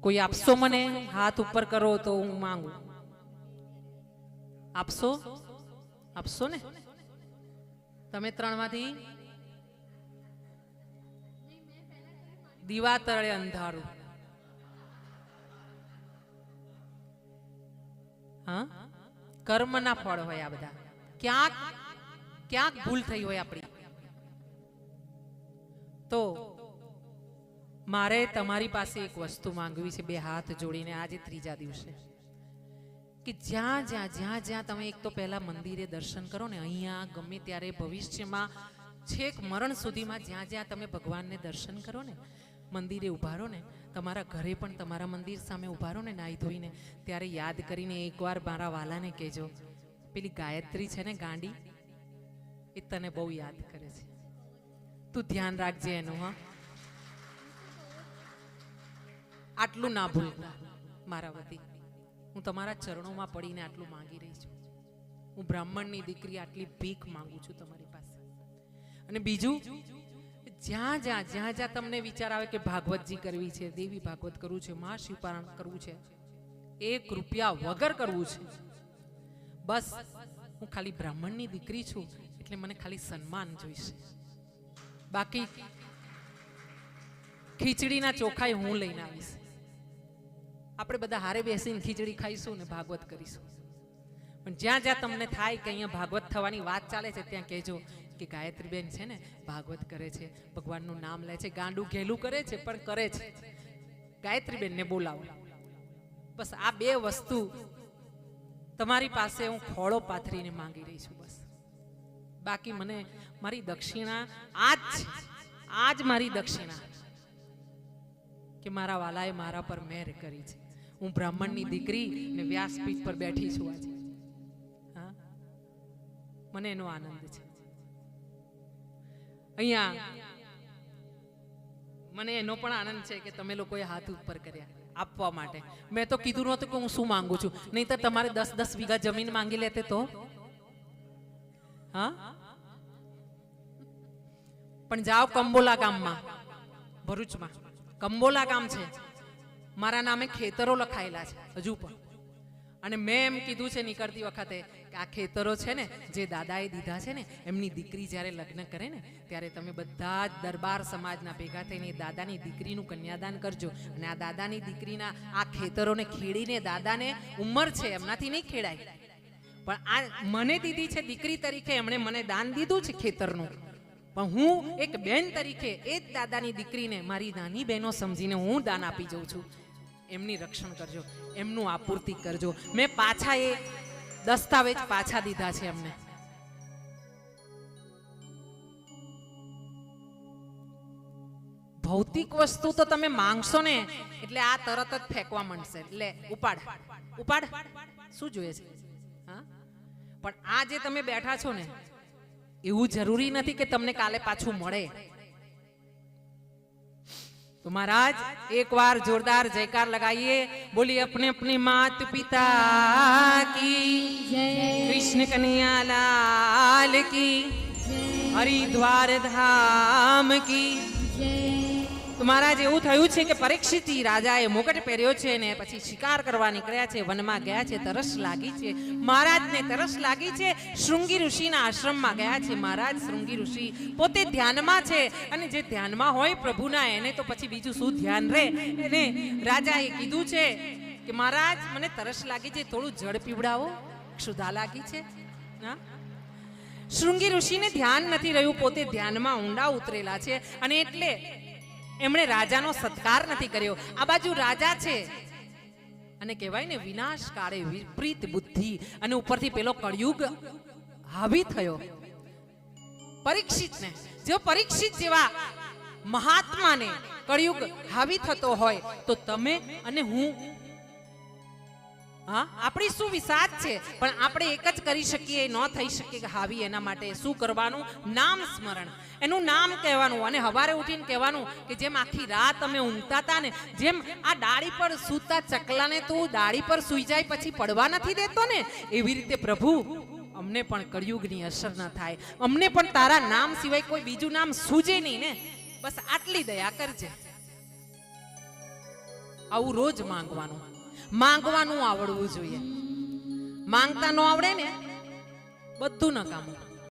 કોઈ આપશો મને? હાથ ઉપર કરો તો હું માંગુ. આપશો? આપશો ને? તમે ત્રણમાંથી દીવા તળે અંધારું. હા, કર્મના ફળ હોય આ બધા. ક્યાંક ક્યાંક ભૂલ થઈ હોય આપણી. તો મારે તમારી પાસે એક વસ્તુ માંગવી છે, બે હાથ જોડીને આજે ત્રીજા દિવસે, કે જ્યાં જ્યાં તમે એક તો પહેલા મંદિરે દર્શન કરો ને, અહીંયા ગમે ત્યારે ભવિષ્યમાં છેક મરણ સુધીમાં જ્યાં તમે ભગવાનને દર્શન કરો ને, મંદિરે ઉભા રહો ને, તમારા ઘરે પણ તમારા મંદિર સામે ઉભા રહો ને નાહી ધોઈને, ત્યારે યાદ કરીને એકવાર મારા વાલાને કહેજો, પેલી ગાયત્રી છે ને ગાંડી, એ તને બહુ યાદ કરે છે, તું ધ્યાન રાખજે એનું. હા, આટલું ના ભૂલતા મારા વતી. હું તમારા ચરણોમાં પડીને આટલું માંગી રહી છું. હું બ્રાહ્મણની દીકરી આટલી ભીખ માંગુ છું તમારી પાસે. અને બીજું, જ્યાં જ્યાં તમને વિચાર આવે કે ભાગવતજી કરવી છે, દેવી ભાગવત કરવું છે, મહાશિવપારાયણ કરવું છે, 1 રૂપિયા વગર કરવું છે, બસ હું ખાલી બ્રાહ્મણની દીકરી છું એટલે મને ખાલી સન્માન જોઈશે. બાકી ખીચડીના ચોખાઈ હું લઈને આવીશ. આપણે બધા હારે બેસીને ખીચડી ખાઈશું ને ભાગવત કરીશું. પણ જ્યાં જ્યાં તમને થાય કે અહીંયા ભાગવત થવાની વાત ચાલે છે, ત્યાં કહેજો કે ગાયત્રીબેન છે ને ભાગવત કરે છે, ભગવાનનું નામ લે છે, ગાંડું ઘેલું કરે છે પણ કરે છે, ગાયત્રીબેનને બોલાવો. બસ આ 2 વસ્તુ તમારી પાસે હું ખોળો પાથરીને માંગી રહી છું. બસ બાકી મને મારી દક્ષિણા આજ મારી દક્ષિણા કે મારા વાલાએ મારા પર મહેર કરી છે. હું બ્રાહ્મણની દીકરી ને વ્યાસપીઠ પર બેઠી છું આજે. હા, મને એનો આનંદ છે. અહીંયા મને એનો પણ આનંદ છે કે તમે લોકોએ હાથ ઉપર કર્યા આપવા માટે. મેં તો કીધું નહોતું કે હું શું માંગુ છું, નહીં તો તમારે 10-10 વીઘા જમીન માંગી લેતે તો. હા, પણ જાઓ કંબોલા ગામમાં, ભરૂચમાં કંબોલા ગામ છે, મારા નામે ખેતરો લખાયેલા છે હજુ પણ. અને મેં એમ કીધું છે નીકળતી વખતે કે આ ખેતરો છે ને જે દાદાએ દીધા છે ને, એમની દીકરી જ્યારે લગ્ન કરે ને ત્યારે તમે બધા જ દરબાર સમાજના ભેગા થઈને દાદાની દીકરીનું કન્યાદાન કરજો. અને આ દાદાની દીકરીના આ ખેતરોને ખેડીને, દાદાને ઉંમર છે એમનાથી નહીં ખેડાય, પણ આ મને દીધી છે દીકરી તરીકે, એમણે મને દાન દીધું છે ખેતરનું. પણ હું એક બેન તરીકે એ જ દાદાની દીકરીને મારી નાની બહેનો સમજીને હું દાન આપી જાઉં છું. એમની રક્ષણ કરજો, એમનું આપૂર્તિ કરજો. મેં પાછા એ દસ્તાવેજ પાછા દીધા છે એમને. ભૌતિક વસ્તુ તો તમે માંગશો ને એટલે આ તરત જ ફેંકવા માંડશે. એટલે ઉપાડ શું જોઈએ છે? હા, પણ આ જે તમે બેઠા છો ને, એવું જરૂરી નથી કે તમને કાલે પાછું મળે. તો મહારાજ एक बार जोरदार जयकार लगाइए, बोलिए अपने अपने मात पिता की कृष्ण कन्हैया लाल की, हरिद्वार धाम की. તો મહારાજ એવું થયું છે કે પરીક્ષિત રાજાએ મુકટ પહેર્યો છે ને પછી શિકાર કરવા નીકળ્યા છે, વનમાં ગયા છે, તરસ લાગી છે. મહારાજને તરસ લાગી છે, શૃંગી ઋષિના આશ્રમમાં ગયા છે. મહારાજ શૃંગી ઋષિ પોતે ધ્યાનમાં છે, અને જે ધ્યાનમાં હોય પ્રભુના એને તો પછી બીજું શું ધ્યાન રહે. એને રાજાએ કીધું છે કે મહારાજ મને તરસ લાગી છે, થોડું જળ પીવડાવો, ક્ષુધા લાગી છે. હા, શૃંગી ઋષિને ધ્યાન નથી રહ્યું, પોતે ધ્યાનમાં ઊંડા ઉતરેલા છે, અને એટલે એમણે રાજાનો સત્કાર નથી કર્યો. આ બાજુ રાજા છે અને કહેવાય ને વિનાશ કાળે વિપરીત બુદ્ધિ, અને ઉપરથી પેલો કળયુગ હાવી થયો પરીક્ષિતને. જો પરીક્ષિત જેવા મહાત્માને કળયુગ હાવી થતો હોય તો તમે અને હું, હા, આપણી શું વિસાદ છે, પણ આપણે એક જ કરી શકીએ, ન થઈ શકીએ કે હાવી. એના માટે શું કરવાનું? નામ સ્મરણ, એનું નામ કહેવાનું. અને સવારે ઉઠીને કહેવાનું કે જેમ આખી રાત અમે ઊંઘતા હતા ને, જેમ આ ડાળી પર સૂતા ચકલાને તું ડાળી પર સૂઈ જાય પછી પડવા નથી દેતો ને, એવી રીતે પ્રભુ અમને પણ કળયુગની અસર ન થાય, અમને પણ તારા નામ સિવાય કોઈ બીજું નામ સૂજે નહીં ને, બસ આટલી દયા કરજે. આવું રોજ માંગવાનું. માંગવાનું આવડવું જોઈએ. માંગતા ન આવડે ને બધું નકામું.